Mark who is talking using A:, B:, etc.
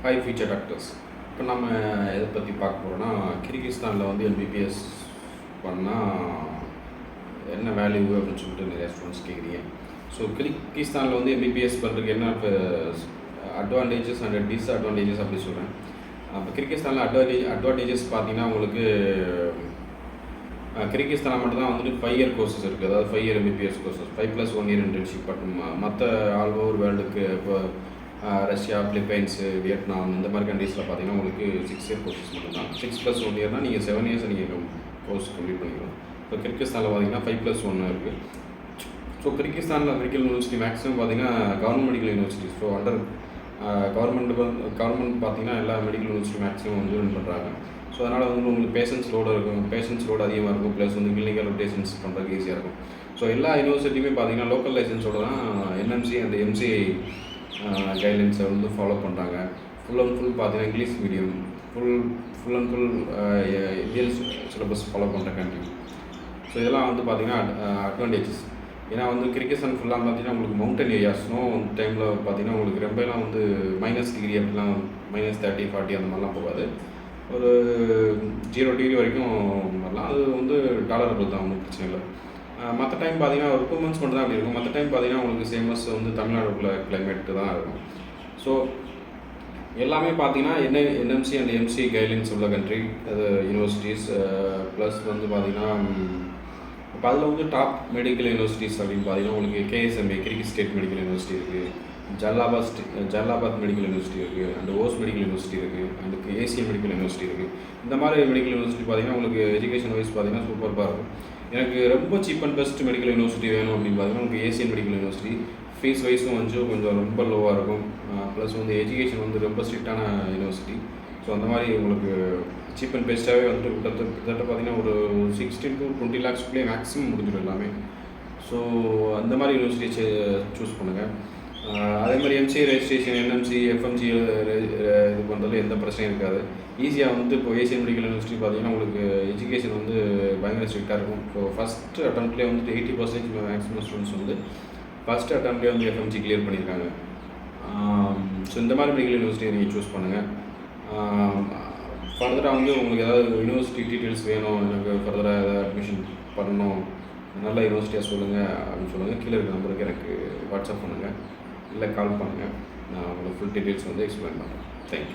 A: High future doctors. இப்போ நம்ம எதை பற்றி பார்க்க போகிறோன்னா, கிர்கிஸ்தானில் வந்து எம்பிபிஎஸ் பண்ணால் என்ன வேல்யூ அப்படின்னு சொல்லிட்டு நிறையா ஸ்டூடெண்ட்ஸ் கேட்குறீங்க. ஸோ கிர்கிஸ்தானில் வந்து எம்பிபிஎஸ் பண்ணுறதுக்கு என்ன இப்போ அட்வான்டேஜஸ் அண்ட் டிஸ்அட்வான்டேஜஸ் அப்படி சொல்கிறேன். இப்போ கிர்கிஸ்தானில் அட்வான்டேஜஸ் பார்த்தீங்கன்னா உங்களுக்கு கிர்கிஸ்தானில் மட்டும்தான் வந்துட்டு 5 இயர் கோர்சஸ் இருக்குது. அதாவது 5 year MBBS courses 5+1 year internship. But மற்ற ஆல் ஓவர் வேர்ல்டுக்கு இப்போ ரஷ்யா, பிலிப்பைன்ஸு, வியட்நாம் இந்த மாதிரி கண்ட்ரீஸில் பார்த்தீங்கன்னா உங்களுக்கு 6 இயர் கோர்சஸ் மட்டும்தான். 6+1 இயர்னால் நீங்கள் 7 இயர்ஸ் நீங்கள் கோர்ஸ் கம்ப்ளீட் பண்ணிக்கலாம். இப்போ கிர்கிஸ்தானில் பார்த்தீங்கன்னா 5+1 இருக்குது. ஸோ கிர்கிஸ்தானில் மெடிக்கல் யூனிவர்சிட்டி மேக்ஸிமம் பார்த்தீங்கன்னா government medical university. So under government பார்த்தீங்கன்னா எல்லா மெடிக்கல் யூனிவர்சிட்டி மேக்ஸிமம் வந்து ரன் பண்ணுறாங்க. ஸோ அதனால் வந்து உங்களுக்கு பேஷன்ஸ் லோடு அதிகமாக இருக்கும். ப்ளஸ் வந்து கிளினிக்கல் ரொட்டேஷன்ஸ் பண்ணுறதுக்கு ஈஸியாக இருக்கும். ஸோ எல்லா யூனிவர்சிட்டியுமே பார்த்தீங்கன்னா லோக்கல் லைசன்ஸோட தான் என்எம்சி அண்ட் எம்சிஐ கைட்லைன்ஸை வந்து ஃபாலோ பண்ணுறாங்க. ஃபுல் அண்ட் ஃபுல் பார்த்தீங்கன்னா English medium, full and full Indian syllabus follow பண்ணுற கண்ட்ரி. ஸோ இதெல்லாம் வந்து பார்த்தீங்கன்னா அட்வான்டேஜஸ். ஏன்னா வந்து கிர்கிஸ்தான் ஃபுல்லாக பார்த்தீங்கன்னா உங்களுக்கு மவுண்டன் ஏரியா, ஸ்னோ டைமில் பார்த்தீங்கன்னா உங்களுக்கு ரொம்பலாம் வந்து -டிகிரி அப்படிலாம் -30, -40 அந்த மாதிரிலாம் போகாது. ஒரு 0 டிகிரி வரைக்கும் வரலாம். அது வந்து டாலரபிள் தான், ஒன்றும் பிரச்சனை இல்லை. மற்ற டைம் பார்த்தீங்கன்னா ஒரு 2 months மட்டும் தான் அப்படி இருக்கும். மற்ற டைம் பார்த்தீங்கன்னா உங்களுக்கு சேமஸ் வந்து தமிழ்நாடுக்குள்ள கிளைமேட்டு தான் இருக்கும். ஸோ எல்லாமே பார்த்தீங்கன்னா என்எம்சி அண்ட் எம்சி கைட்லைன்ஸ் உள்ள கண்ட்ரி, அது யூனிவர்சிட்டிஸ். ப்ளஸ் வந்து பார்த்தீங்கன்னா இப்போ அதில் வந்து டாப் மெடிக்கல் யூனிவர்சிட்டிஸ் அப்படின்னு பார்த்தீங்கன்னா உங்களுக்கு கேஎஸ்எம்ஏ கிர்கிஸ் ஸ்டேட் மெடிக்கல் யூனிவர்சிட்டி இருக்குது, ஜல்லாபாத் மெடிக்கல் யூனிவர்சிட்டி இருக்குது, அண்ட் ஓஸ் மெடிக்கல் யூனிவர்சிட்டி இருக்குது, அண்ட் ஏசியன் மெடிக்கல் யூனிவர்சிட்டி இருக்குது. இந்த மாதிரி மெடிக்கல் யூனிவர்சிட்டி பார்த்தீங்கன்னா உங்களுக்கு எஜுகேஷன் வைஸ் பார்த்தீங்கன்னா சூப்பராக இருக்கும். எனக்கு ரொம்ப cheap and best medical university வேணும் அப்படின்னு பார்த்தீங்கன்னா உங்களுக்கு ஏசியன் மெடிக்கல் யூனிவர்சிட்டி. ஃபீஸ் வைஸும் வந்து கொஞ்சம் ரொம்ப லோவாக இருக்கும். ப்ளஸ் வந்து எஜுகேஷன் வந்து ரொம்ப ஸ்ட்ரிக்டான யூனிவர்சிட்டி. ஸோ அந்த மாதிரி உங்களுக்கு சீப் அண்ட் பெஸ்ட்டாகவே வந்துட்டு கிட்டத்தட்ட பார்த்தீங்கன்னா ஒரு 16 to 20 lakhs மேக்ஸிமம் முடிஞ்சிடும் எல்லாமே. ஸோ அந்த மாதிரி யூனிவர்சிட்டி சூஸ் பண்ணுங்கள். அதே மாதிரி எம்சிஏ ரெஜிஸ்ட்ரேஷன், என்எம்சி, எஃப்எம்சி இது பண்ணுறதுல எந்த பிரச்சனையும் இருக்காது. ஈஸியாக வந்து இப்போ ஏசியன் மெடிக்கல் யூனிவர்சிட்டி பார்த்தீங்கன்னா உங்களுக்கு எஜுகேஷன் வந்து பயங்கர ஸ்ட்ரிக்டாக இருக்கும். இப்போ ஃபஸ்ட்டு அட்டம்ப்ட்லேயே வந்துட்டு 80% மேக்ஸிமம் ஸ்டூடெண்ட்ஸ் வந்து ஃபஸ்ட்டு அட்டம்ப்ட்லேயே வந்து எஃப்எம்சி கிளியர் பண்ணியிருக்காங்க. ஸோ இந்த மாதிரி மெடிக்கல் யூனிவர்சிட்டியை நீங்கள் சூஸ் பண்ணுங்கள். ஃபர்தராக வந்து உங்களுக்கு ஏதாவது யூனிவர்சிட்டி டீட்டெயில்ஸ் வேணும், எனக்கு ஃபர்தராக ஏதாவது அட்மிஷன் பண்ணணும், நல்ல யூனிவர்சிட்டியாக சொல்லுங்கள் அப்படின்னு சொல்லுங்கள். கீழே இருக்க நம்பருக்கு எனக்கு வாட்ஸ்அப் பண்ணுங்கள், இல்லை கால் பண்ணுங்கள். நான் உங்களுக்கு ஃபுல் டீட்டெயில்ஸ் வந்து எக்ஸ்பிளைன் பண்ணுறேன். தேங்க்யூ.